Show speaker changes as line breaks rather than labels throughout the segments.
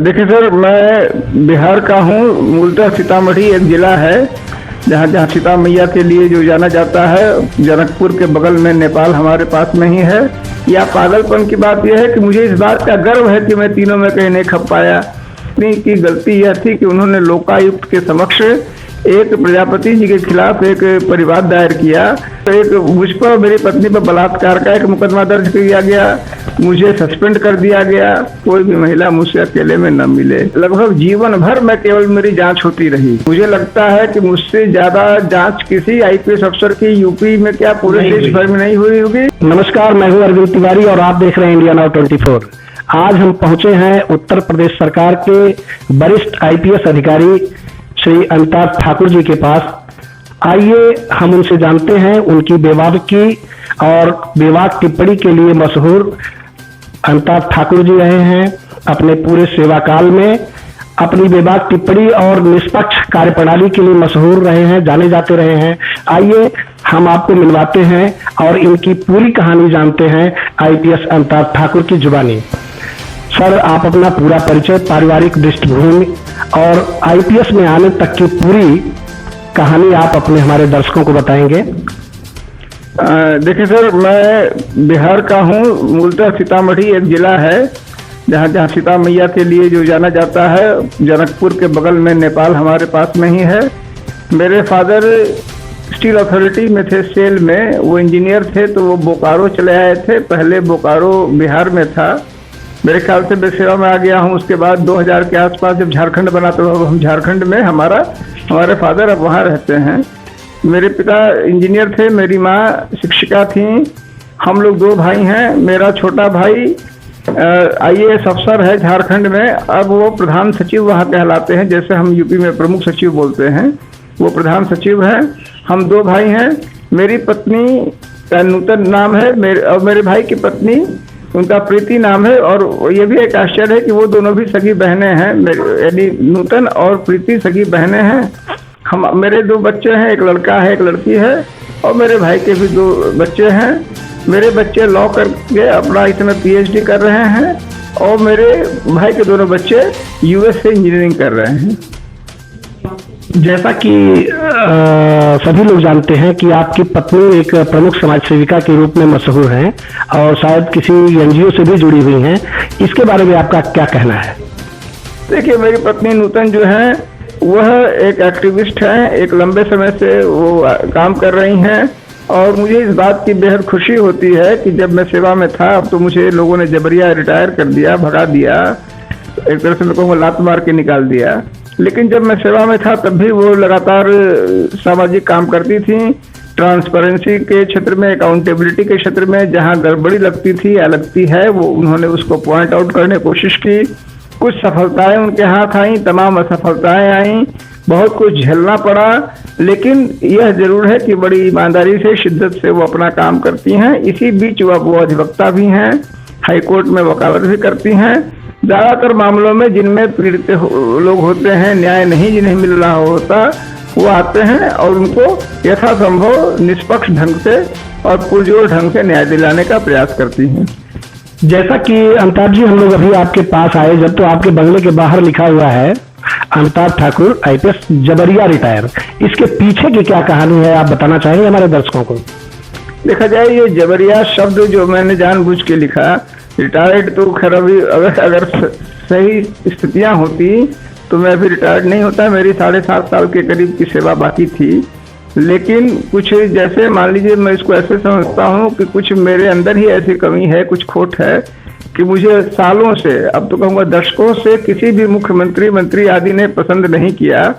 देखिए सर, मैं बिहार का हूँ। मूलतः सीतामढ़ी एक ज़िला है जहाँ जहाँ सीता मैया के लिए जो जाना जाता है। जनकपुर के बगल में नेपाल हमारे पास में ही है। या पागलपन की बात यह है कि मुझे इस बात का गर्व है कि मैं तीनों में कहीं नहीं खप पाया। पत्नी की गलती यह थी कि उन्होंने लोकायुक्त के समक्ष एक प्रजापति जी के खिलाफ एक परिवाद दायर किया। तो एक मुझ पर, मेरी पत्नी पर बलात्कार का एक मुकदमा दर्ज किया गया। मुझे सस्पेंड कर दिया गया। कोई भी महिला मुझसे अकेले में न मिले। लगभग जीवन भर मैं केवल मेरी जांच होती रही। मुझे लगता है कि मुझसे ज्यादा जांच किसी आईपीएस अफसर की यूपी में क्या पूरे देश भर में नहीं हुई होगी।
नमस्कार, मैं हूं अरविंद तिवारी और आप देख रहे हैं इंडिया नाउ 24। आज हम पहुंचे हैं उत्तर प्रदेश सरकार के वरिष्ठ आईपीएस अधिकारी श्री अमिताभ ठाकुर जी के पास। आइए हम उनसे जानते हैं उनकी बेबाक की और बेबाक टिप्पणी के लिए मशहूर अमिताभ ठाकुर जी रहे हैं। अपने पूरे सेवा काल में अपनी बेबाक टिप्पणी और निष्पक्ष कार्यप्रणाली के लिए मशहूर रहे हैं, जाने जाते रहे हैं। आइए हम आपको मिलवाते हैं और इनकी पूरी कहानी जानते हैं आईपीएस अमिताभ ठाकुर की जुबानी। सर, आप अपना पूरा परिचय, पारिवारिक पृष्ठभूमि और आईपीएस में आने तक की पूरी कहानी आप अपने हमारे दर्शकों को बताएंगे।
देखिए सर, मैं बिहार का हूँ। मूलतः सीतामढ़ी एक ज़िला है जहाँ जहाँ सीता मैया के लिए जो जाना जाता है। जनकपुर के बगल में नेपाल हमारे पास में ही है। मेरे फादर स्टील अथॉरिटी में थे, सेल में। वो इंजीनियर थे, तो वो बोकारो चले आए थे। पहले बोकारो बिहार में था। मेरे ख्याल से मैं सेवा में आ गया हूँ। उसके बाद 2000 के आसपास जब झारखंड बना तो हम झारखंड में हमारे फादर अब वहाँ रहते हैं। मेरे पिता इंजीनियर थे, मेरी माँ शिक्षिका थी। हम लोग 2 भाई हैं। मेरा छोटा भाई आईएएस अफसर है झारखंड में। अब वो प्रधान सचिव वहाँ कहलाते हैं, जैसे हम यूपी में प्रमुख सचिव बोलते हैं, वो प्रधान सचिव हैं। हम 2 भाई हैं। मेरी पत्नी का नूतन नाम है, मेरे भाई की पत्नी, उनका प्रीति नाम है। और ये भी एक आश्चर्य है कि वो दोनों भी सगी बहनें हैं। यानी नूतन और प्रीति सगी बहनें हैं। मेरे 2 बच्चे हैं, एक लड़का है, एक लड़की है। और मेरे भाई के भी 2 बच्चे हैं। मेरे बच्चे लॉ करके अपना इस समय पीएचडी कर रहे हैं। और मेरे भाई के दोनों बच्चे यूएस से इंजीनियरिंग कर रहे हैं।
जैसा कि सभी लोग जानते हैं कि आपकी पत्नी एक प्रमुख समाज सेविका के रूप में मशहूर हैं और शायद किसी एनजीओ से भी जुड़ी हुई हैं। इसके बारे में आपका क्या कहना है?
देखिए, मेरी पत्नी नूतन जो है वह एक एक्टिविस्ट हैं। एक लंबे समय से वो काम कर रही हैं। और मुझे इस बात की बेहद खुशी होती है कि जब मैं सेवा में था, अब तो मुझे लोगों ने जबरिया रिटायर कर दिया, भगा दिया, एक तरह से मैं कहूँगा लात मार के निकाल दिया। लेकिन जब मैं सेवा में था तब भी वो लगातार सामाजिक काम करती थी। ट्रांसपेरेंसी के क्षेत्र में, अकाउंटेबिलिटी के क्षेत्र में जहाँ गड़बड़ी लगती थी या लगती है, वो उन्होंने उसको पॉइंट आउट करने की कोशिश की। कुछ सफलताएं उनके हाथ आई, तमाम असफलताएं आई, बहुत कुछ झेलना पड़ा। लेकिन यह जरूर है कि बड़ी ईमानदारी से, शिद्दत से वो अपना काम करती हैं। इसी बीच वो अधिवक्ता भी हैं, हाईकोर्ट में वकालत भी करती हैं। ज़्यादातर मामलों में जिनमें पीड़ित लोग होते हैं, न्याय नहीं जिन्हें मिल रहा होता, वो आते हैं और उनको यथासंभव निष्पक्ष ढंग से और पुरजोर ढंग से न्याय दिलाने का प्रयास करती हैं।
जैसा कि अमिताभ जी, हम लोग अभी आपके पास आए जब, तो आपके बंगले के बाहर लिखा हुआ है अमिताभ ठाकुर आईपीएस जबरिया रिटायर। इसके पीछे की क्या कहानी है, आप बताना चाहेंगे हमारे दर्शकों को?
देखा जाए, ये जबरिया शब्द जो मैंने जानबूझ के लिखा, रिटायर्ड तो खैर अभी अगर सही स्थितियां होती तो मैं अभी रिटायर्ड नहीं होता। मेरी 7.5 साल के करीब की सेवा बाकी थी। लेकिन कुछ, जैसे मान लीजिए, मैं इसको ऐसे समझता हूँ कि कुछ मेरे अंदर ही ऐसी कमी है, कुछ खोट है कि मुझे सालों से, अब तो कहूँगा दशकों से, किसी भी मुख्यमंत्री, मंत्री आदि ने पसंद नहीं किया।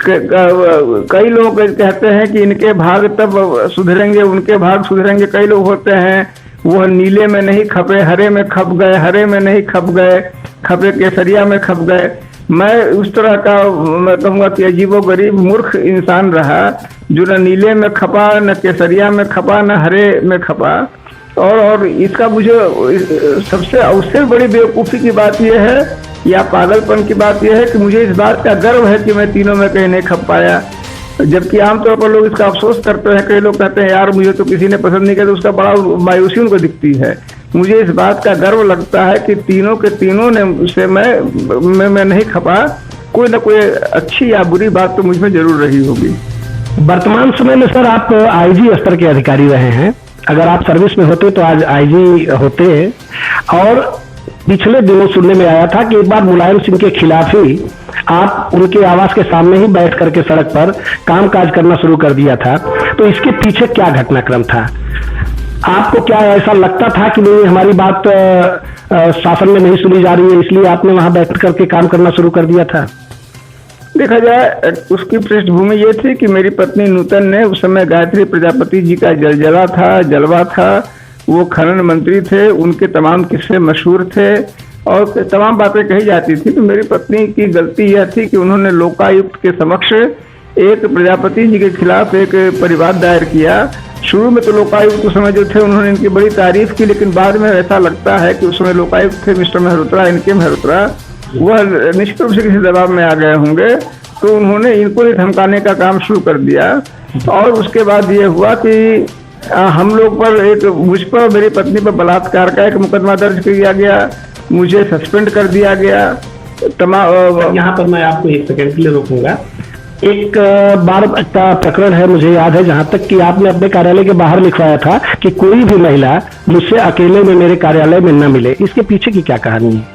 कई लोग कहते हैं कि इनके भाग तब सुधरेंगे, उनके भाग सुधरेंगे। कई लोग होते हैं वो नीले में नहीं खपे, हरे में खप गए, हरे में नहीं खप गए, खपे केसरिया में खप गए। मैं उस तरह का, मैं कहूँगा कि अजीबोगरीब मूर्ख इंसान रहा, जो न नीले में खपा, न केसरिया में खपा, न हरे में खपा। और इसका मुझे सबसे उससे बड़ी बेवकूफ़ी की बात यह है, या पागलपन की बात यह है कि मुझे इस बात का गर्व है कि मैं तीनों में कहीं नहीं खप पाया। जबकि आमतौर पर लोग इसका अफसोस करते हैं। कई लोग कहते हैं यार मुझे तो किसी ने पसंद नहीं किया, तो उसका बड़ा मायूसी उनको दिखती है। मुझे इस बात का गर्व लगता है कि तीनों के तीनों ने से मैं नहीं खपा। कोई ना कोई अच्छी या बुरी बात तो मुझ में जरूर रही होगी।
वर्तमान समय में सर आप आईजी स्तर के अधिकारी रहे हैं, अगर आप सर्विस में होते तो आज आईजी होते। और पिछले दिनों सुनने में आया था कि एक बार मुलायम सिंह के खिलाफ ही आप उनके आवास के सामने ही बैठ करके सड़क पर कामकाज करना शुरू कर दिया था। तो इसके पीछे क्या घटनाक्रम था? आपको क्या ऐसा लगता था कि नहीं, हमारी बात शासन में नहीं सुनी जा रही है, इसलिए आपने वहां बैठ करके काम करना शुरू कर दिया था?
देखा जाए उसकी पृष्ठभूमि ये थी कि मेरी पत्नी नूतन ने उस समय गायत्री प्रजापति जी का जलवा था, वो खनन मंत्री थे, उनके तमाम किस्से मशहूर थे और तमाम बातें कही जाती थी। तो मेरी पत्नी की गलती यह थी कि उन्होंने लोकायुक्त के समक्ष एक प्रजापति जी के खिलाफ एक परिवाद दायर किया। शुरू में तो लोकायुक्त उस समय जो थे उन्होंने इनकी बड़ी तारीफ की, लेकिन बाद में ऐसा लगता है कि उस समय लोकायुक्त थे मिस्टर मेहरोत्रा, इनके मेहरोत्रा, वह निश्चित रूप से किसी दबाव में आ गए होंगे, तो उन्होंने इनको ही धमकाने का काम शुरू कर दिया। और उसके बाद ये हुआ कि हम लोग पर मुझ पर मेरी पत्नी पर बलात्कार का एक मुकदमा दर्ज किया गया, मुझे सस्पेंड कर दिया गया।
यहाँ पर मैं आपको एक सेकंड के लिए रोकूंगा। एक बार का प्रकरण है, मुझे याद है, जहां तक कि आपने अपने कार्यालय के बाहर लिखवाया था कि कोई भी महिला मुझसे अकेले में मेरे कार्यालय में न मिले। इसके पीछे की क्या कहानी है?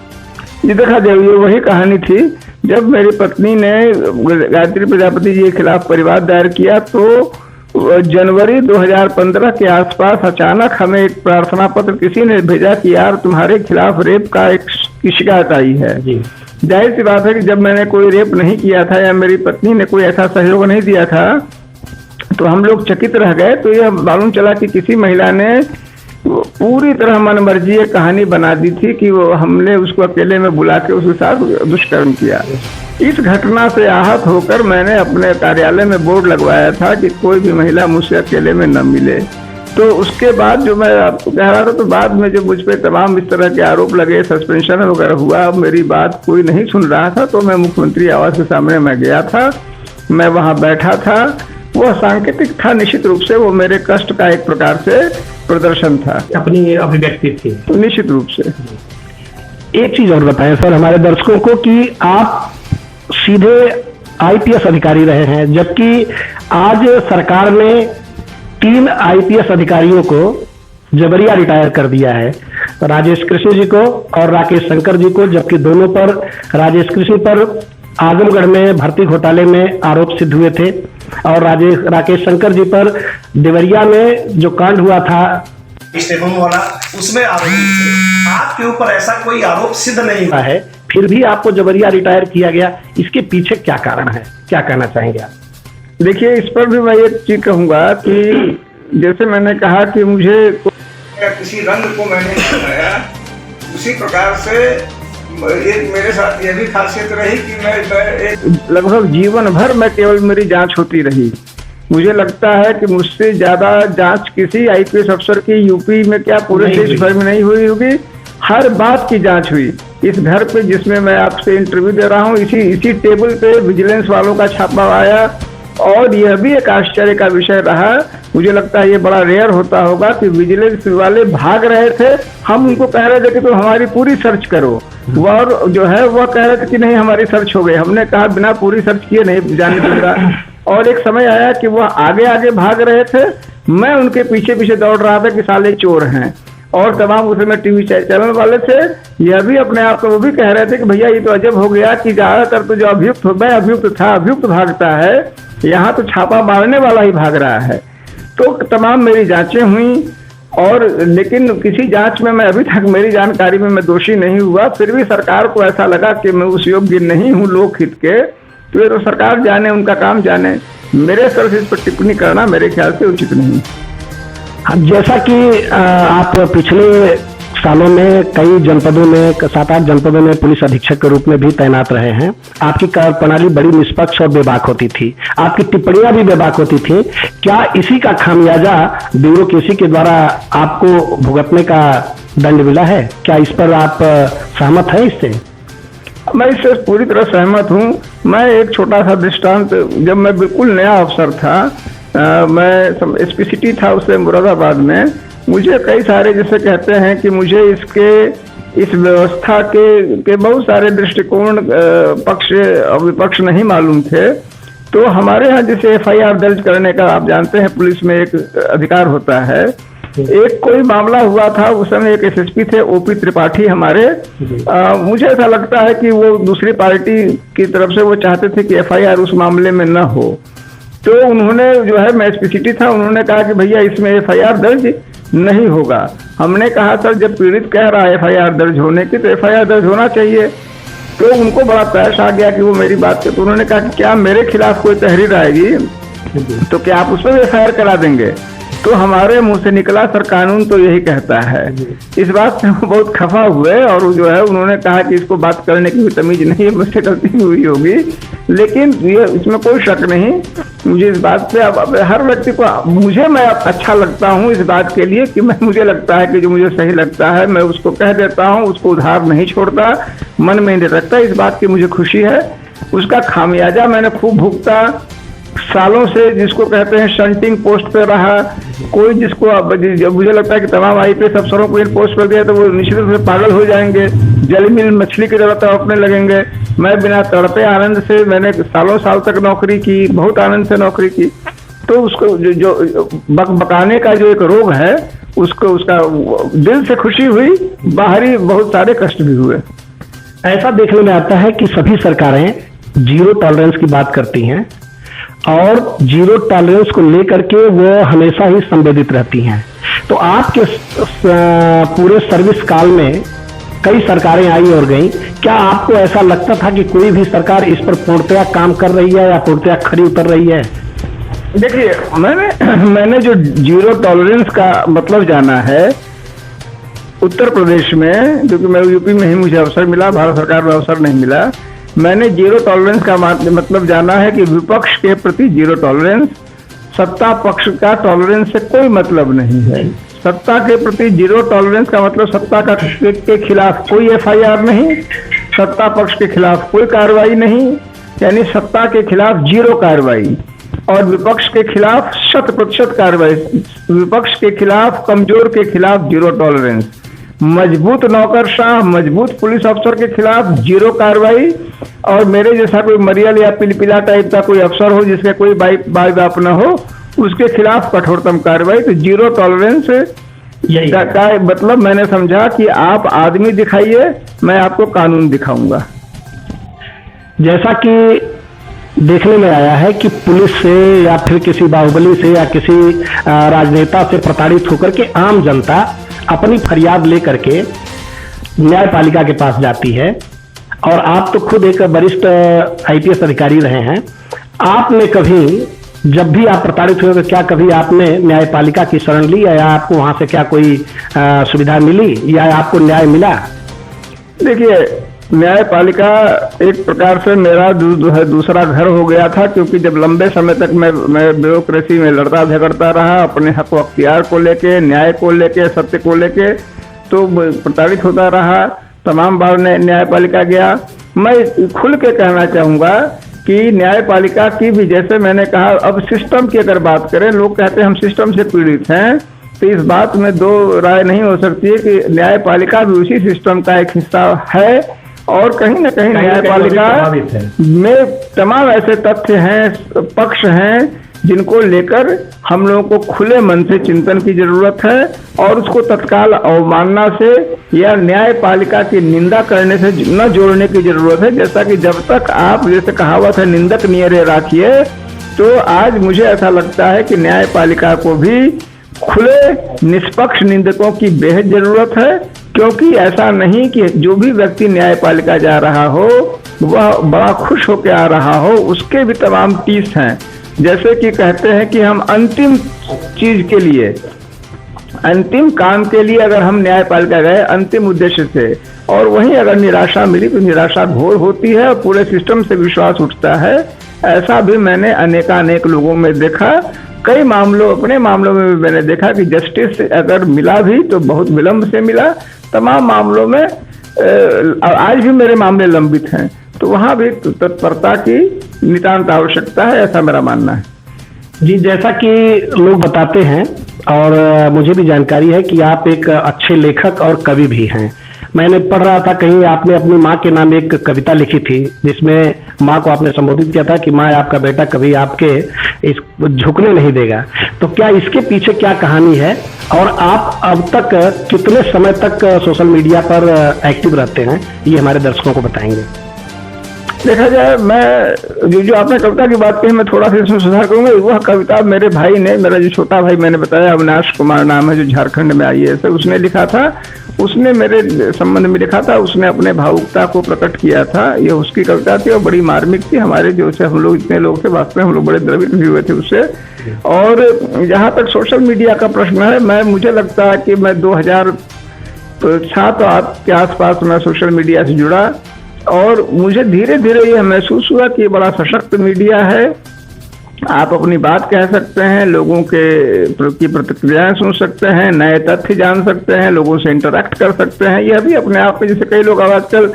ये देखा जाए ये वही कहानी थी। जब मेरी पत्नी ने गायत्री प्रजापति जी के खिलाफ परिवाद दायर किया तो जनवरी 2015 के आसपास अचानक हमें एक प्रार्थना पत्र किसी ने भेजा कि यार तुम्हारे खिलाफ रेप का एक शिकायत आई है। जाहिर सी बात है कि जब मैंने कोई रेप नहीं किया था या मेरी पत्नी ने कोई ऐसा सहयोग नहीं दिया था तो हम लोग चकित रह गए। तो यह मालूम चला कि किसी महिला ने पूरी तरह मनमर्जी एक कहानी बना दी थी कि वो हमने उसको अकेले में बुला के उसके साथ दुष्कर्म किया। इस घटना से आहत होकर मैंने अपने कार्यालय में बोर्ड लगवाया था कि कोई भी महिला मुझसे अकेले में न मिले। तो उसके बाद जो मैं आपको कह रहा था, तो बाद में जो मुझ पर तमाम इस तरह के आरोप लगे, सस्पेंशन वगैरह हुआ, मेरी बात कोई नहीं सुन रहा था, तो मैं मुख्यमंत्री आवास के सामने मैं गया था, मैं वहाँ बैठा था। वह सांकेतिक था, निश्चित रूप से वो मेरे कष्ट का एक प्रकार से प्रदर्शन था,
अपनी अभिव्यक्ति थी
निश्चित रूप से।
एक चीज और बताएं सर हमारे दर्शकों को कि आप सीधे आईपीएस अधिकारी रहे हैं, जबकि आज सरकार ने 3 आईपीएस अधिकारियों को जबरिया रिटायर कर दिया है, राजेश कृषि जी को और राकेश शंकर जी को, जबकि दोनों पर, राजेश कृषि पर आजमगढ़ में भर्ती घोटाले में आरोप सिद्ध हुए थे और राकेश शंकर जी पर देवरिया में जो कांड हुआ था
स्टेफन वाला, उसमें आरोप थे। आपके ऊपर ऐसा कोई आरोप सिद्ध नहीं
हुआ है, फिर भी आपको जबरिया रिटायर किया गया। इसके पीछे क्या कारण है, क्या कहना चाहेंगे आप?
देखिए, इस पर भी मैं एक चीज कहूंगा कि जैसे मैंने कहा कि मुझे
किसी रंग को मैंने बनाया, उसी प्रकार से एक मेरे साथ यह भी खासियत रही कि मैं
लगभग जीवन भर मैं केवल मेरी जांच होती रही। मुझे लगता है कि मुझसे ज्यादा जांच किसी आईपीएस अफसर की यूपी में क्या पूरे देश भर में नहीं हुई होगी। हर बात की जांच हुई। इस घर पे जिसमें मैं आपसे इंटरव्यू दे रहा हूँ, इसी टेबल पे विजिलेंस वालों का छापा आया और यह भी एक आश्चर्य का विषय रहा। मुझे लगता है ये बड़ा रेयर होता होगा कि विजिलेंस वाले भाग रहे थे, हम उनको कह रहे थे कि तुम हमारी पूरी सर्च करो, और जो है वह कह रहे थे कि नहीं हमारी सर्च हो गई। हमने कहा बिना पूरी सर्च किए नहीं जाने दूंगा। और एक समय आया कि वह आगे आगे भाग रहे थे, मैं उनके पीछे पीछे दौड़ रहा था कि साले चोर हैं। और तमाम उस समय टीवी चैनल वाले थे, यह भी अपने आप को वो भी कह रहे थे कि भैया ये तो अजब हो गया कि ज्यादातर तो जो अभियुक्त मैं अभियुक्त था, अभियुक्त भागता है, यहाँ तो छापा मारने वाला ही भाग रहा है। तो तमाम मेरी जांचें हुई और लेकिन किसी जांच में मैं अभी तक मेरी जानकारी में मैं दोषी नहीं हुआ। फिर भी सरकार को ऐसा लगा कि मैं उस योग्य नहीं हूँ लोकहित के, तो ये तो सरकार जाने, उनका काम जाने। मेरे स्तर से इस पर टिप्पणी करना मेरे ख्याल से उचित नहीं।
जैसा कि आप पिछले सालों में कई जनपदों में 7-8 जनपदों में पुलिस अधीक्षक के रूप में भी तैनात रहे हैं, आपकी कार्यप्रणाली बड़ी निष्पक्ष और बेबाक होती थी, आपकी टिप्पणियां भी बेबाक होती थी। क्या इसी का खामियाजा ब्यूरोक्रेसी के द्वारा आपको भुगतने का दंड मिला है? क्या इस पर आप सहमत हैं इससे?
मैं इससे पूरी तरह सहमत हूँ। मैं एक छोटा सा दृष्टांत, जब मैं बिल्कुल नया अफसर था, मैं एसपी सिटी था उससे मुरादाबाद में, मुझे कई सारे जैसे कहते हैं कि मुझे इस व्यवस्था के बहुत सारे दृष्टिकोण पक्ष और विपक्ष नहीं मालूम थे। तो हमारे यहाँ जैसे FIR दर्ज करने का आप जानते हैं पुलिस में एक अधिकार होता है। एक कोई मामला हुआ था, उस समय एक SSP थे OP त्रिपाठी हमारे। मुझे ऐसा लगता है कि वो दूसरी पार्टी की तरफ से वो चाहते थे कि FIR उस मामले में न हो, तो उन्होंने जो है, मैं SPCT था, उन्होंने कहा कि भैया इसमें FIR दर्ज नहीं होगा। हमने कहा सर जब पीड़ित कह रहा है FIR दर्ज होने की, तो FIR दर्ज होना चाहिए। तो उनको बड़ा तैश आ गया कि वो मेरी बात पे, तो उन्होंने कहा कि क्या मेरे खिलाफ कोई तहरीर आएगी तो क्या आप उस पर FIR करा देंगे? तो हमारे मुंह से निकला सर कानून तो यही कहता है। इस बात से वो बहुत खफा हुए और जो है उन्होंने कहा कि इसको बात करने की भी तमीज नहीं है, मुझसे गलती हुई होगी, लेकिन ये इसमें कोई शक नहीं। मुझे इस बात से अब हर व्यक्ति को मैं अच्छा लगता हूँ इस बात के लिए कि मुझे लगता है कि जो मुझे सही लगता है मैं उसको कह देता हूँ, उसको उधार नहीं छोड़ता, मन में नहीं रखता। इस बात की मुझे खुशी है। उसका खामियाजा मैंने खूब भुगता सालों से, जिसको कहते हैं शंटिंग पोस्ट पे रहा कोई, जिसको मुझे लगता है कि तमाम IPS अफसरों को इन पोस्ट पर दिया तो वो निश्चित रूप से पागल हो जाएंगे, जल मिल मछली की तरह तड़पने लगेंगे। मैं बिना तड़पे आनंद से मैंने सालों साल तक नौकरी की, बहुत आनंद से नौकरी की। तो उसको जो बकाने का जो एक रोग है उसका दिल से खुशी हुई, बाहरी बहुत सारे कष्ट भी हुए।
ऐसा देखने में आता है कि सभी सरकारें जीरो टॉलरेंस की बात करती हैं और जीरो टॉलरेंस को लेकर के वो हमेशा ही संवेदित रहती हैं। तो आपके पूरे सर्विस काल में कई सरकारें आई और गई, क्या आपको ऐसा लगता था कि कोई भी सरकार इस पर पूर्णतया काम कर रही है या पूर्णतया खरी उतर रही है?
देखिए, मैंने जो जीरो टॉलरेंस का मतलब जाना है उत्तर प्रदेश में, क्योंकि मैं यूपी में ही मुझे अवसर मिला, भारत सरकार में अवसर नहीं मिला। मैंने जीरो टॉलरेंस का मतलब जाना है कि विपक्ष के प्रति जीरो टॉलरेंस, सत्ता पक्ष का टॉलरेंस से कोई मतलब नहीं है। सत्ता के प्रति जीरो टॉलरेंस का मतलब सत्ता के खिलाफ कोई FIR नहीं, सत्ता पक्ष के खिलाफ कोई कार्रवाई नहीं, यानी सत्ता के खिलाफ जीरो कार्रवाई, और विपक्ष के खिलाफ 100% कार्रवाई, विपक्ष के खिलाफ, कमजोर के खिलाफ जीरो टॉलरेंस, मजबूत नौकरशाह, मजबूत पुलिस अफसर के खिलाफ जीरो कार्रवाई, और मेरे जैसा कोई मरियल या पिलपिला टाइप का कोई अफसर हो जिसका कोई बाई बाप न हो, उसके खिलाफ कठोरतम कार्रवाई। तो जीरो टॉलरेंस का मतलब मैंने समझा कि आप आदमी दिखाइए, मैं आपको कानून दिखाऊंगा।
जैसा कि देखने में आया है कि पुलिस से या फिर किसी बाहुबली से या किसी राजनेता से प्रताड़ित होकर के आम जनता अपनी फरियाद लेकर के न्यायपालिका के पास जाती है, और आप तो खुद एक वरिष्ठ IPS अधिकारी रहे हैं। आपने कभी, जब भी आप प्रताड़ित हुए, तो क्या कभी आपने न्यायपालिका की शरण ली या आपको वहां से क्या कोई सुविधा मिली या आपको न्याय मिला?
देखिए, न्यायपालिका एक प्रकार से मेरा दूसरा घर हो गया था, क्योंकि जब लंबे समय तक मैं ब्यूरोक्रेसी में लड़ता झगड़ता रहा अपने हक व अख्तियार को लेके, न्याय को लेके, सत्य को लेके, तो प्रताड़ित होता रहा। तमाम बार न्यायपालिका गया। मैं खुल के कहना चाहूँगा कि न्यायपालिका की भी, जैसे मैंने कहा, अब सिस्टम की अगर बात करें, लोग कहते हैं हम सिस्टम से पीड़ित हैं, तो इस बात में दो राय नहीं हो सकती है कि न्यायपालिका भी उसी सिस्टम का एक हिस्सा है, और कहीं ना कहीं न्यायपालिका में तमाम ऐसे तथ्य हैं, पक्ष हैं, जिनको लेकर हम लोगों को खुले मन से चिंतन की जरूरत है, और उसको तत्काल अवमानना से या न्यायपालिका की निंदा करने से न जोड़ने की जरूरत है। जैसा कि जब तक आप, जैसे कहावत है, निंदक नियरे राखिए, तो आज मुझे ऐसा लगता है कि न्यायपालिका को भी खुले निष्पक्ष निंदकों की बेहद जरूरत है, क्योंकि ऐसा नहीं कि जो भी व्यक्ति न्यायपालिका जा रहा हो वह बड़ा खुश होकर आ रहा हो, उसके भी तमाम टीस हैं। जैसे कि कहते हैं कि हम अंतिम चीज के लिए, अंतिम काम के लिए अगर हम न्यायपालिका गए अंतिम उद्देश्य से, और वहीं अगर निराशा मिली तो निराशा घोर होती है और पूरे सिस्टम से विश्वास उठता है। ऐसा भी मैंने अनेकानेक लोगों में देखा। कई मामलों, अपने मामलों में भी मैंने देखा कि जस्टिस अगर मिला भी तो बहुत विलंब से मिला। तमाम मामलों में आज भी मेरे मामले लंबित हैं, तो वहाँ भी तत्परता की नितांत आवश्यकता है, ऐसा मेरा मानना है।
जी, जैसा कि लोग बताते हैं और मुझे भी जानकारी है कि आप एक अच्छे लेखक और कवि भी हैं। मैंने पढ़ रहा था कहीं आपने अपनी माँ के नाम एक कविता लिखी थी, जिसमें माँ को आपने संबोधित किया था कि माँ आपका बेटा कभी आपके इस झुकने नहीं देगा। तो क्या इसके पीछे क्या कहानी है, और आप अब तक कितने समय तक सोशल मीडिया पर एक्टिव रहते हैं, ये हमारे दर्शकों को बताएंगे।
देखा जाए, मैं जो आपने कविता की बात कही, मैं थोड़ा सा इसमें सुधार करूंगा। वह कविता मेरे भाई ने, मेरा जो छोटा भाई मैंने बताया अविनाश कुमार नाम है, जो झारखंड में IAS है, उसने लिखा था। उसने मेरे संबंध में लिखा था, उसने अपने भावुकता को प्रकट किया था। ये उसकी कविता थी और बड़ी मार्मिक थी। हमारे जो से हम लोग इतने लोग थे, वास्तव में हम लोग बड़े द्रवित भी हुए थे उससे। और जहाँ तक सोशल मीडिया का प्रश्न है, मुझे लगता है कि मैं 2007 के आसपास मैं सोशल मीडिया से जुड़ा, और मुझे धीरे धीरे यह महसूस हुआ कि ये बड़ा सशक्त मीडिया है। आप अपनी बात कह सकते हैं, लोगों की प्रतिक्रियाएं सुन सकते हैं, नए तथ्य जान सकते हैं, लोगों से इंटरेक्ट कर सकते हैं। यह भी अपने आप में, जैसे कई लोग आजकल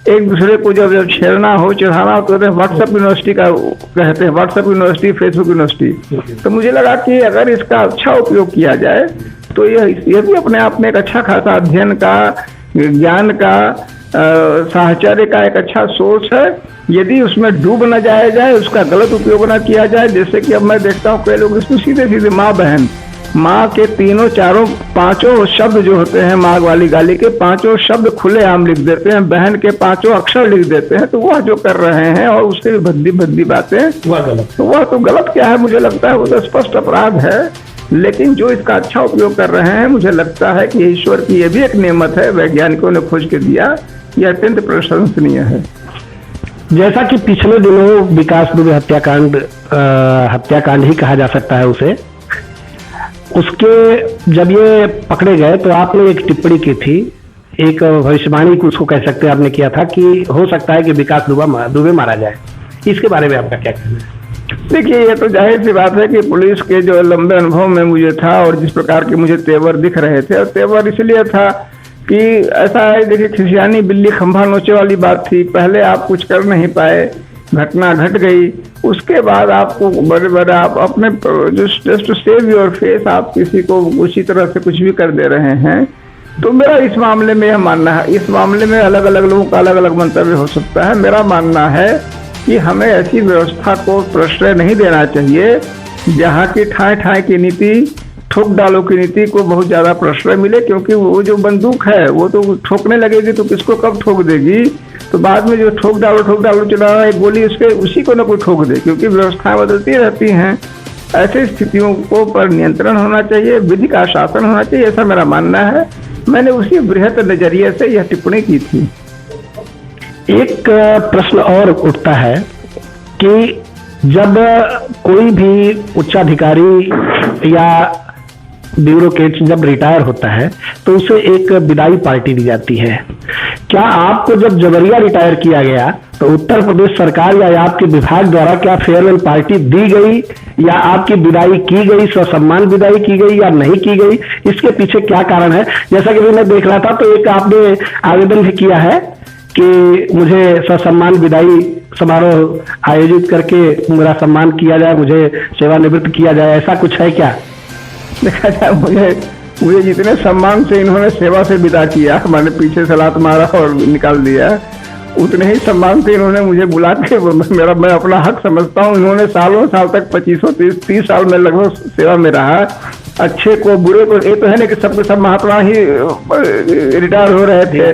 एक दूसरे को जब छेड़ना हो, चढ़ाना हो, तो व्हाट्सएप यूनिवर्सिटी का कहते हैं, व्हाट्सएप यूनिवर्सिटी, फेसबुक यूनिवर्सिटी। तो मुझे लगा कि अगर इसका अच्छा उपयोग किया जाए तो यह भी अपने आप में एक अच्छा खासा अध्ययन का, ज्ञान का, साहचर्य का एक अच्छा सोर्स है। यदि उसमें डूब न जाया जाए, उसका गलत उपयोग न किया जाए। जैसे कि अब मैं देखता हूँ कई लोग इसको सीधे सीधे माँ बहन, माँ के तीनों चारों पांचों शब्द जो होते हैं, माँ वाली गाली के पांचों शब्द खुलेआम लिख देते हैं, बहन के पांचों अक्षर लिख देते हैं। तो वह जो कर रहे हैं और उससे भद्दी भद्दी बातें, वह तो गलत क्या है, मुझे लगता है वो तो स्पष्ट अपराध है। लेकिन जो इसका अच्छा उपयोग कर रहे हैं, मुझे लगता है कि ईश्वर की यह भी एक नेमत है, वैज्ञानिकों ने खोज के दिया, यह अत्यंत प्रशंसनीय है।
जैसा कि पिछले दिनों विकास दुबे हत्याकांड ही कहा जा सकता है उसे, उसके जब ये पकड़े गए तो आपने एक टिप्पणी की थी, एक भविष्यवाणी को उसको कह सकते हैं आपने किया था कि हो सकता है कि विकास दुबे मारा जाए। इसके बारे में आपका क्या कहना है?
देखिए, ये तो जाहिर सी बात है कि पुलिस के जो लंबे अनुभव में मुझे था और जिस प्रकार के मुझे तेवर दिख रहे थे, और तेवर इसलिए था कि ऐसा है, देखिए, खिसियानी बिल्ली खंभा नोचे वाली बात थी। पहले आप कुछ कर नहीं पाए, घटना घट गई, उसके बाद आपको बड़े आप अपने just to save your face, आप किसी को उसी तरह से कुछ भी कर दे रहे हैं। तो मेरा इस मामले में यह मानना है, इस मामले में अलग अलग लोगों का अलग अलग मंतव्य हो सकता है। मेरा मानना है कि हमें ऐसी व्यवस्था को प्रश्रय नहीं देना चाहिए जहाँ की ठाए ठाए की नीति, ठोक डालो की नीति को बहुत ज्यादा प्रश्रय मिले। क्योंकि वो जो बंदूक है वो तो ठोकने लगेगी तो किसको कब ठोक देगी, तो बाद में जो ठोक डालो चला रहा है गोली, उसी को न कोई ठोक दे। क्योंकि व्यवस्थाएं बदलती रहती हैं, ऐसी स्थितियों को पर नियंत्रण होना चाहिए, विधि का शासन होना चाहिए, ऐसा मेरा मानना है। मैंने उसी बृहत नजरिए से यह टिप्पणी की थी।
एक प्रश्न और उठता है कि जब कोई भी उच्चाधिकारी या ब्यूरोक्रेट जब रिटायर होता है तो उसे एक विदाई पार्टी दी जाती है। क्या आपको जब जबरिया रिटायर किया गया तो उत्तर प्रदेश सरकार या आपके विभाग द्वारा क्या फेयरवेल पार्टी दी गई, या आपकी विदाई की गई, ससम्मान विदाई की गई या नहीं की गई? इसके पीछे क्या कारण है? जैसा कि मैं देख रहा था तो एक आपने आवेदन भी किया है कि मुझे ससम्मान विदाई समारोह आयोजित करके मेरा सम्मान किया जाए, मुझे सेवानिवृत्त किया जाए, ऐसा कुछ है क्या?
देखा जाए, मुझे जितने सम्मान से इन्होंने सेवा से विदा किया, मैंने पीछे से लात मारा और निकाल दिया, उतने ही सम्मान से इन्होंने मुझे बुला के, मैं अपना हक समझता हूँ। इन्होंने सालों साल तक 25-30 साल में लगभग सेवा में रहा। अच्छे को बुरे को, ये तो है ना कि सबके सब महात्मा ही रिटायर हो रहे थे।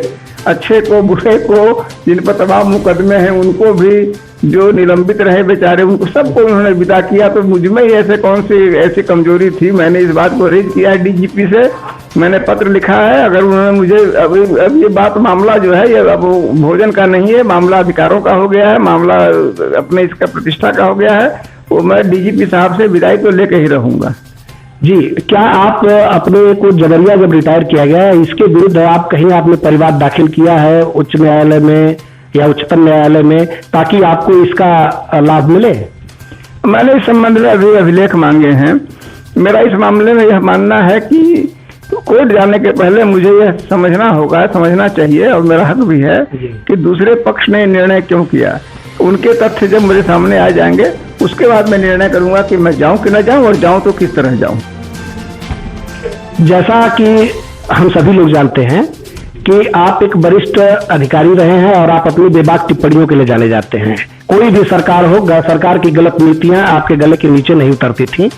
अच्छे को बुरे को, जिन पर तमाम मुकदमे हैं उनको भी, जो निलंबित रहे बेचारे उनको सबको उन्होंने विदा किया। तो मुझ में ही ऐसे कौन सी ऐसी कमजोरी थी? मैंने इस बात को रेज किया है DGP से, मैंने पत्र लिखा है। अगर उन्होंने मुझे अब ये बात, मामला जो है ये अब भोजन का नहीं है, मामला अधिकारों का हो गया है, मामला अपने इसका प्रतिष्ठा का हो गया है, वो मैं DGP साहब से विदाई तो लेके ही रहूंगा।
जी, क्या आप अपने को जबरिया जब रिटायर किया गया इसके विरुद्ध आप कहीं आपने परिवार दाखिल किया है उच्च न्यायालय में या उच्चतम न्यायालय में, ताकि आपको इसका लाभ मिले?
मैंने इस संबंध में अभी अभिलेख मांगे हैं। मेरा इस मामले में यह मानना है कि कोर्ट जाने के पहले मुझे यह समझना चाहिए, और मेरा हक भी है कि दूसरे पक्ष ने निर्णय क्यों किया। उनके तथ्य जब मेरे सामने आ जाएंगे उसके बाद मैं निर्णय करूंगा कि मैं जाऊं कि न जाऊं, और जाऊं तो किस तरह जाऊं।
जैसा कि हम सभी लोग जानते हैं कि आप एक वरिष्ठ अधिकारी रहे हैं और आप अपनी बेबाक टिप्पणियों के लिए जाने जाते हैं। कोई भी सरकार हो, सरकार की गलत नीतियां आपके गले के नीचे नहीं उतरती थी।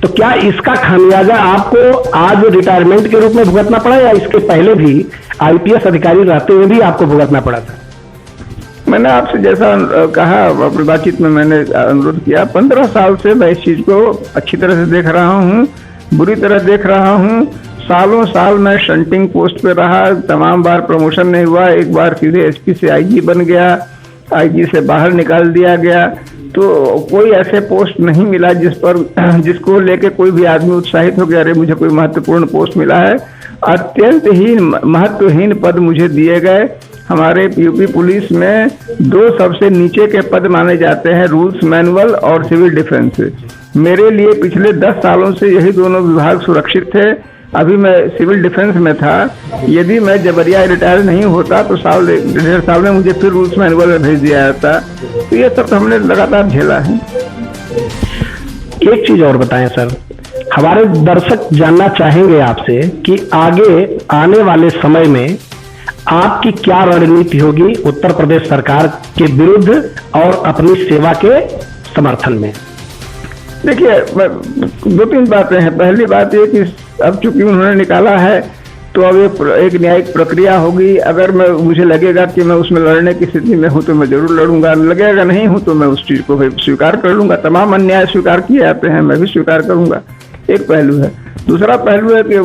तो क्या इसका खामियाजा आपको आज रिटायरमेंट के रूप में भुगतना पड़ा या इसके पहले भी आईपीएस अधिकारी रहते हुए भी आपको भुगतना पड़ा था?
मैंने आपसे जैसा कहा अपनी बातचीत में, मैंने अनुरोध किया, 15 साल से मैं इस चीज को अच्छी तरह से देख रहा हूँ, बुरी तरह देख रहा हूँ। सालों साल मैं शंटिंग पोस्ट पे रहा, तमाम बार प्रमोशन नहीं हुआ, एक बार सीधे एसपी से आईजी बन गया, आईजी से बाहर निकाल दिया गया। तो कोई ऐसे पोस्ट नहीं मिला जिसको लेके कोई भी आदमी उत्साहित हो गया, अरे मुझे कोई महत्वपूर्ण पोस्ट मिला है। अत्यंत ही महत्वहीन पद मुझे दिए गए। हमारे यूपी पुलिस में 2 सबसे नीचे के पद माने जाते हैं, रूल्स मैनुअल और सिविल डिफेंस। मेरे लिए पिछले 10 सालों से यही दोनों विभाग सुरक्षित थे। अभी मैं सिविल डिफेंस में था, यदि मैं जबरिया रिटायर नहीं होता तो 1.5 साल में मुझे फिर रूल्स मैनुअल में भेज दिया जाता। तो ये सब हमने लगातार झेला है।
एक चीज और बताएं सर, हमारे दर्शक जानना चाहेंगे आपसे कि आगे आने वाले समय में आपकी क्या रणनीति होगी उत्तर प्रदेश सरकार के विरुद्ध और अपनी सेवा के समर्थन में?
देखिए, 2-3 बातें हैं। पहली बात ये कि अब चूंकि उन्होंने निकाला है तो अब एक न्यायिक प्रक्रिया होगी। अगर मुझे लगेगा कि मैं उसमें लड़ने की स्थिति में हूँ तो मैं जरूर लड़ूंगा, लगेगा नहीं हूँ तो मैं उस चीज को स्वीकार कर लूंगा। तमाम अन्याय स्वीकार किए जाते हैं, मैं भी स्वीकार करूंगा। एक पहलू है। दूसरा पहलू है कि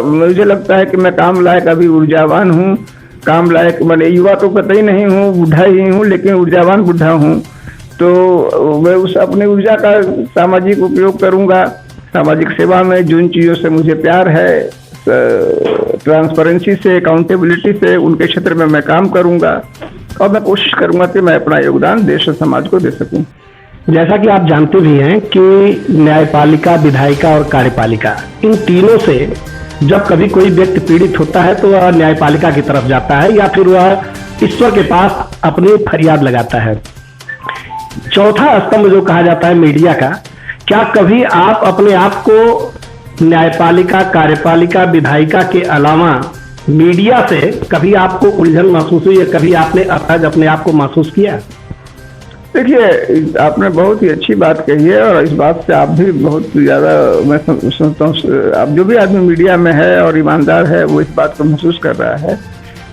मुझे लगता है कि मैं काम लायक अभी ऊर्जावान हूँ, काम लायक, मैंने युवा तो कतई नहीं हूँ, बुढ़ा ही हूँ, लेकिन ऊर्जावान बुढ़ा हूँ। तो मैं उस अपनी ऊर्जा का सामाजिक उपयोग करूंगा। सामाजिक सेवा में जिन चीज़ों से मुझे प्यार है, ट्रांसपेरेंसी से, अकाउंटेबिलिटी से, उनके क्षेत्र में मैं काम करूंगा और मैं कोशिश करूंगा कि मैं अपना योगदान देश और समाज को दे सकूं।
जैसा कि आप जानते भी हैं कि न्यायपालिका, विधायिका और कार्यपालिका, इन तीनों से जब कभी कोई व्यक्ति पीड़ित होता है तो वह न्यायपालिका की तरफ जाता है या फिर वह ईश्वर के पास अपनी फरियाद लगाता है। चौथा स्तंभ जो कहा जाता है मीडिया का, क्या कभी आप अपने आप को न्यायपालिका, कार्यपालिका, विधायिका के अलावा मीडिया से कभी आपको उलझन महसूस हुई या कभी आपने असहज अपने आप को महसूस किया?
देखिए, आपने बहुत ही अच्छी बात कही है और इस बात से आप भी बहुत ज़्यादा, मैं समझता हूँ, आप जो भी आदमी मीडिया में है और ईमानदार है वो इस बात को महसूस कर रहा है।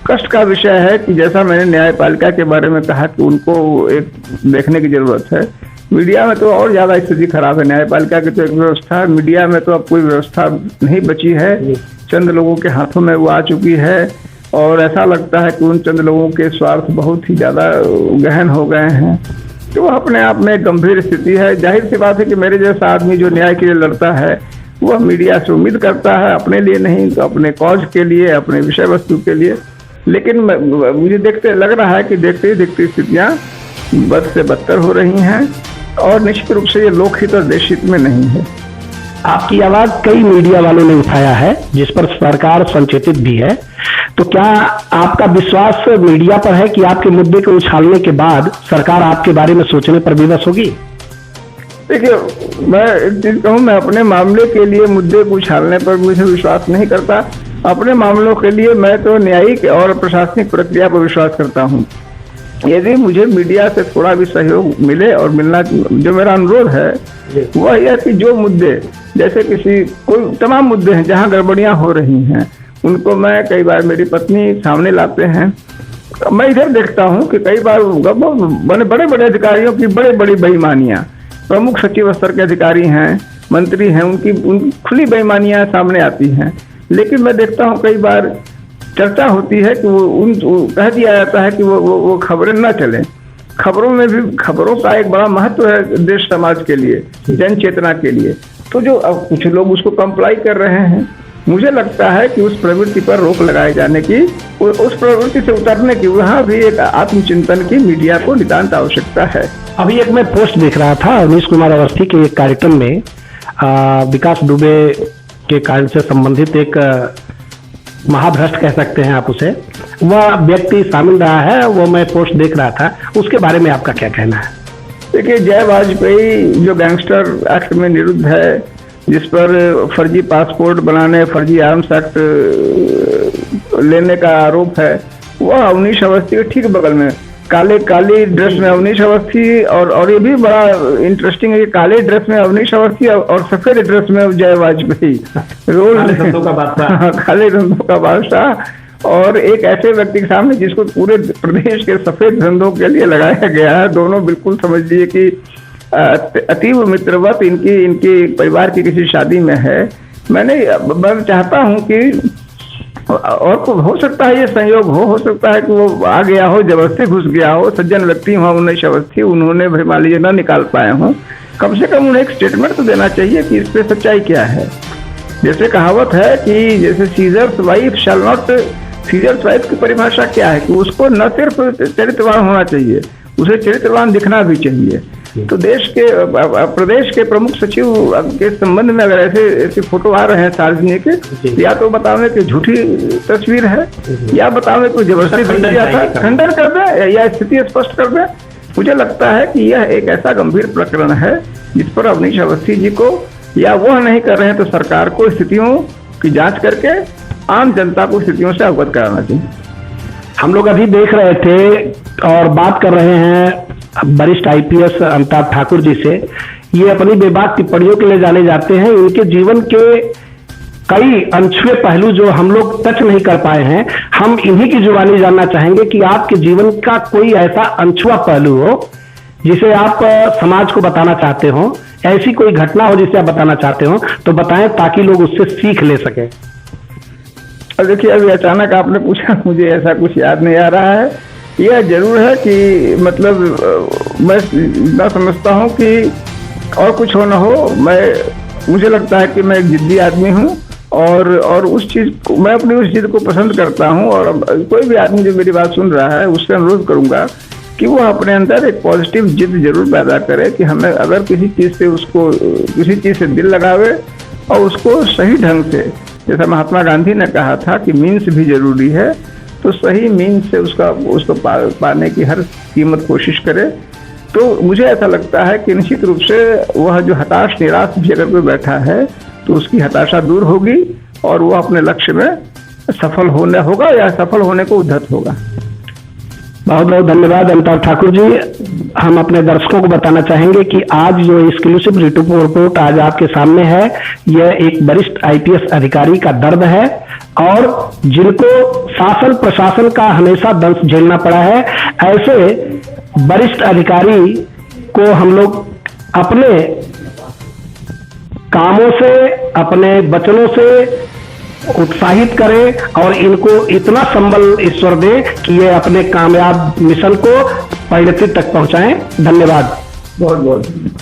कष्ट का विषय है कि जैसा मैंने न्यायपालिका के बारे में कहा कि उनको एक देखने की जरूरत है, मीडिया में तो और ज़्यादा स्थिति खराब है। न्यायपालिका की तो एक व्यवस्था है, मीडिया में तो अब कोई व्यवस्था नहीं बची है, चंद लोगों के हाथों में वो आ चुकी है और ऐसा लगता है कि उन चंद लोगों के स्वार्थ बहुत ही ज़्यादा गहन हो गए हैं। तो वह अपने आप में एक गंभीर स्थिति है। जाहिर सी बात है कि मेरे जैसा आदमी जो न्याय के लिए लड़ता है वह मीडिया से उम्मीद करता है, अपने लिए नहीं तो अपने कॉज के लिए, अपने विषय वस्तु के लिए। लेकिन मुझे लग रहा है कि देखते ही देखते स्थितियाँ बद से बदतर हो रही हैं और निश्चित रूप से ये लोकहित और देशहित में नहीं है।
आपकी आवाज कई मीडिया वालों ने उठाया है जिस पर सरकार संचेतित भी है। तो क्या आपका विश्वास मीडिया पर है कि आपके मुद्दे को उछालने के बाद सरकार आपके बारे में सोचने पर विवश होगी?
देखिए, मैं एक चीज कहूँ, मैं अपने मामले के लिए मुद्दे को उछालने पर मुझे विश्वास नहीं करता। अपने मामलों के लिए मैं तो न्यायिक और प्रशासनिक प्रक्रिया पर विश्वास करता हूँ। यदि मुझे मीडिया से थोड़ा भी सहयोग मिले और मिलना, जो मेरा अनुरोध है वह यह कि जो मुद्दे, जैसे कोई तमाम मुद्दे हैं जहाँ गड़बड़ियाँ हो रही हैं, उनको मैं, कई बार मेरी पत्नी सामने लाते हैं। मैं इधर देखता हूँ कि कई बार बड़े बड़े अधिकारियों की बड़ी बड़ी बेईमानियाँ, प्रमुख सचिव स्तर के अधिकारी हैं, मंत्री हैं, उनकी खुली बेईमानियाँ सामने आती हैं। लेकिन मैं देखता हूँ कई बार चर्चा होती है कि कह दिया जाता है कि वो खबरें ना चलें। खबरों में भी, खबरों का एक बड़ा महत्व है देश समाज के लिए, जन चेतना के लिए। तो जो अब कुछ लोग उसको कंप्लाई कर रहे हैं, मुझे लगता है कि उस प्रवृत्ति पर रोक लगाए जाने की, उस प्रवृत्ति से उतरने की, वहाँ भी एक आत्मचिंतन की मीडिया को नितांत आवश्यकता है।
अभी एक मैं पोस्ट देख रहा था अवनीश कुमार अवस्थी के एक कार्यक्रम में, विकास दुबे के कारण से संबंधित एक महाभ्रष्ट कह सकते हैं आप उसे, वह व्यक्ति शामिल रहा है, वो मैं पोस्ट देख रहा था, उसके बारे में आपका क्या कहना है?
देखिए, जय वाजपेयी जो गैंगस्टर एक्ट में निरुद्ध है, जिस पर फर्जी पासपोर्ट बनाने, फर्जी आर्म्स एक्ट लेने का आरोप है, वह अवनीश अवस्थी के ठीक बगल में काली ड्रेस में अवनीश अवस्थी, और ये भी बड़ा इंटरेस्टिंग है कि काले ड्रेस में अवनीश अवस्थी और सफेद ड्रेस में जय वाजपेयी, रोल काले धंधों का बादशाह। और एक ऐसे व्यक्ति के सामने जिसको पूरे प्रदेश के सफेद धंधों के लिए लगाया गया है। दोनों बिल्कुल समझ लिए कि अतीव मित्रवत इनकी परिवार की किसी शादी में है। मैं चाहता हूं कि और हो सकता है ये संयोग हो सकता है कि वो आ गया हो, जबरदस्ती घुस गया हो, सज्जन व्यक्ति हो उन्नीस अवस्थी, उन्होंने भाई मान लीजिए न निकाल पाए हों, कम से कम उन्हें एक स्टेटमेंट तो देना चाहिए कि इस पे सच्चाई क्या है। जैसे कहावत है कि जैसे seizures wife shall not, seizures wife की परिभाषा क्या है कि उसको न सिर्फ चरित्रवान होना चाहिए, उसे चरित्रवान दिखना भी चाहिए। तो देश के प्रदेश के प्रमुख सचिव के संबंध में अगर ऐसे फोटो आ रहे हैं सार्वजनिक, या तो बतावे कि झूठी तस्वीर है, या बतावे कि जबरदस्ती भेज दिया था, खंडन कर दे या स्थिति स्पष्ट कर दे। मुझे लगता है कि यह एक ऐसा गंभीर प्रकरण है जिस पर अवनीश अवस्थी जी को, या वह नहीं कर रहे हैं तो सरकार को स्थितियों की जांच करके आम जनता को स्थितियों से अवगत कराना चाहिए।
हम लोग अभी देख रहे थे और बात कर रहे हैं वरिष्ठ आईपीएस अमिताभ ठाकुर जी से। ये अपनी बेबाक टिप्पणियों के लिए जाने जाते हैं। इनके जीवन के कई अनछुए पहलू जो हम लोग टच नहीं कर पाए हैं, हम इन्हीं की जुबानी जानना चाहेंगे कि आपके जीवन का कोई ऐसा अनछुआ पहलू हो जिसे आप समाज को बताना चाहते हो, ऐसी कोई घटना हो जिसे आप बताना चाहते हो तो बताएं ताकि लोग उससे सीख ले सकें।
देखिए, अभी अचानक आपने पूछा, मुझे ऐसा कुछ याद नहीं आ रहा है। यह जरूर है कि मतलब मैं इतना समझता हूँ कि और कुछ हो न हो, मुझे लगता है कि मैं एक जिद्दी आदमी हूँ और उस चीज़ को मैं अपनी उस जिद को पसंद करता हूँ। और कोई भी आदमी जो मेरी बात सुन रहा है उससे अनुरोध करूँगा कि वो अपने अंदर एक पॉजिटिव जिद जरूर पैदा करे कि हमें अगर किसी चीज़ से दिल लगावे और उसको सही ढंग से, जैसा महात्मा गांधी ने कहा था कि मीन्स भी जरूरी है, तो सही मीन्स से उसको पाने की हर कीमत कोशिश करे। तो मुझे ऐसा लगता है कि निश्चित रूप से वह जो हताश निराश भी अगर कोई बैठा है तो उसकी हताशा दूर होगी और वह अपने लक्ष्य में सफल होने होगा या सफल होने को उद्धत होगा।
बहुत बहुत धन्यवाद अमिताभ ठाकुर जी। हम अपने दर्शकों को बताना चाहेंगे कि आज जो एक्सक्लूसिव रिपोर्ट आज आपके सामने है, यह एक वरिष्ठ आईपीएस अधिकारी का दर्द है और जिनको शासन प्रशासन का हमेशा दंश झेलना पड़ा है। ऐसे वरिष्ठ अधिकारी को हम लोग अपने कामों से, अपने वचनों से उत्साहित करें और इनको इतना संबल ईश्वर दे कि ये अपने कामयाब मिशन को परिणति तक पहुंचाएं। धन्यवाद।
बहुत बहुत